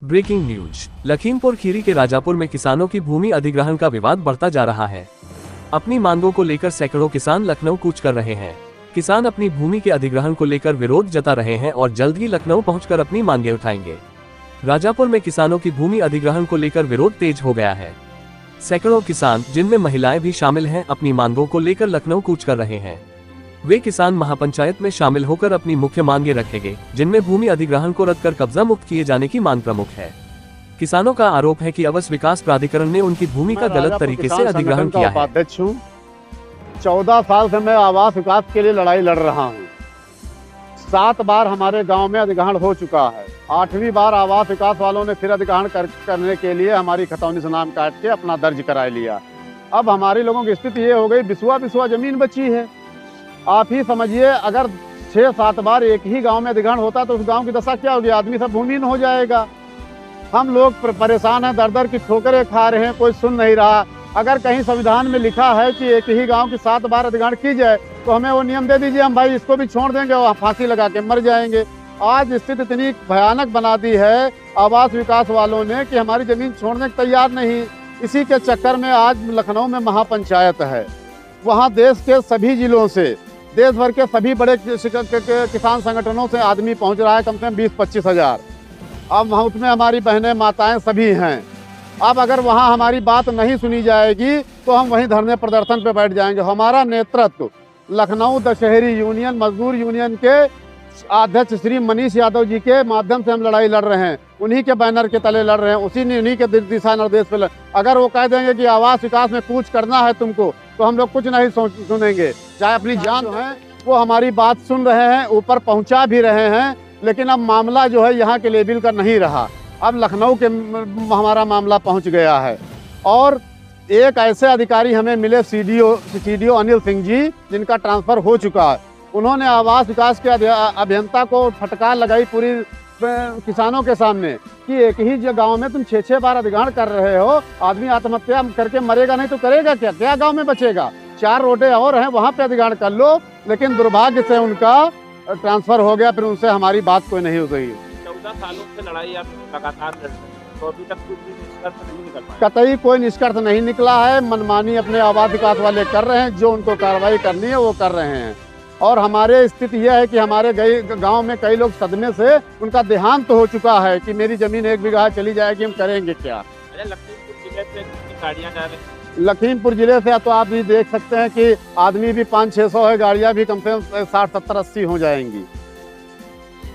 Breaking news. Lakhimpur Kheri के राजापुर में किसानों की भूमि अधिग्रहण का विवाद बढ़ता जा रहा है। अपनी मांगों को लेकर सैकड़ों किसान लखनऊ कूच कर रहे हैं। किसान अपनी भूमि के अधिग्रहण को लेकर विरोध जता रहे हैं और जल्द ही लखनऊ पहुंचकर अपनी मांगें उठाएंगे। राजापुर में किसानों की भूमि अधिग्रहण को लेकर विरोध तेज हो गया है। सैकड़ों किसान, जिनमें महिलाएं भी शामिल हैं, अपनी मांगों को लेकर लखनऊ कूच कर रहे हैं। वे किसान महापंचायत में शामिल होकर अपनी मुख्य मांगे रखेंगे, जिनमें भूमि अधिग्रहण को रद्द कर कब्जा मुक्त किए जाने की मांग प्रमुख है। किसानों का आरोप है कि आवास विकास प्राधिकरण ने उनकी भूमि का गलत तरीके से अधिग्रहण किया है। 14 साल से मैं आवास विकास के लिए लड़ाई लड़ रहा हूँ। 7 बार हमारे गांव में अधिग्रहण हो चुका है। 8वीं बार आवास विकास वालों ने फिर अधिग्रहण करने के लिए हमारी खतौनी से नाम काट के अपना दर्ज करा लिया। अब हमारे लोगों की स्थिति ये हो गई, बिस्वा जमीन बची है। आप ही समझिए, अगर 6-7 बार एक ही गांव में अधिग्रहण होता तो उस गांव की दशा क्या होगी? आदमी सब भूमिहीन हो जाएगा। हम लोग परेशान हैं, दर दर की ठोकरें खा रहे हैं, कोई सुन नहीं रहा। अगर कहीं संविधान में लिखा है कि एक ही गांव की 7 बार अधिग्रहण की जाए तो हमें वो नियम दे दीजिए, हम भाई इसको भी छोड़ देंगे और फांसी लगा के मर जाएंगे। आज स्थिति इतनी भयानक बना दी है आवास विकास वालों ने कि हमारी जमीन छोड़ने को तैयार नहीं। इसी के चक्कर में आज लखनऊ में महापंचायत है। वहाँ देश के सभी जिलों से, देश भर के सभी बड़े किसान संगठनों से आदमी पहुँच रहा है, कम से कम 20-25 हज़ार। अब उसमें हमारी बहनें, माताएं सभी हैं। अब अगर वहाँ हमारी बात नहीं सुनी जाएगी तो हम वहीं धरने प्रदर्शन पे बैठ जाएंगे। हमारा नेतृत्व लखनऊ दशहरी यूनियन, मजदूर यूनियन के अध्यक्ष श्री मनीष यादव जी के माध्यम से हम लड़ाई लड़ रहे हैं। उन्हीं के बैनर के तले लड़ रहे हैं, उन्हीं के दिशा निर्देश पे। अगर वो कह देंगे कि आवास विकास में कूच करना है तुमको, तो हम लोग कुछ नहीं सुनेंगे। चाहे अपनी जान जो है वो हमारी बात सुन रहे हैं, ऊपर पहुंचा भी रहे हैं, लेकिन अब मामला जो है यहाँ के लेवल का नहीं रहा। अब लखनऊ के हमारा मामला पहुंच गया है। और एक ऐसे अधिकारी हमें मिले, सीडीओ अनिल सिंह जी, जिनका ट्रांसफर हो चुका है। उन्होंने आवास विकास के अभियंता को फटकार लगाई पूरी किसानों के सामने कि एक ही गांव में तुम 6-6 बार अधिग्रहण कर रहे हो, आदमी आत्महत्या करके मरेगा नहीं तो करेगा क्या? क्या गांव में बचेगा? 4 रोडें और हैं, वहां पे अधिग्रहण कर लो। लेकिन दुर्भाग्य से उनका ट्रांसफर हो गया, फिर उनसे हमारी बात कोई नहीं हो गई। 14 सालों से लड़ाई आप लगातार लड़ रहे हैं, तो अभी तक कुछ भी निष्कर्ष नहीं निकल पाया। कतई कोई निष्कर्ष नहीं निकला है। मनमानी अपने आवास विकास वाले कर रहे हैं, जो उनको कार्रवाई करनी है वो कर रहे हैं। और हमारे स्थिति यह है कि हमारे गांव में कई लोग सदमे से उनका देहांत हो चुका है कि मेरी जमीन 1 बीघा चली जाएगी, हम करेंगे क्या? लखीमपुर जिले से कितनी गाड़ियाँ जा रही हैं? लखीमपुर जिले से तो आप भी देख सकते हैं कि आदमी भी 500-600 है, गाड़ियाँ भी कम से कम 60-70-80 हो जाएंगी।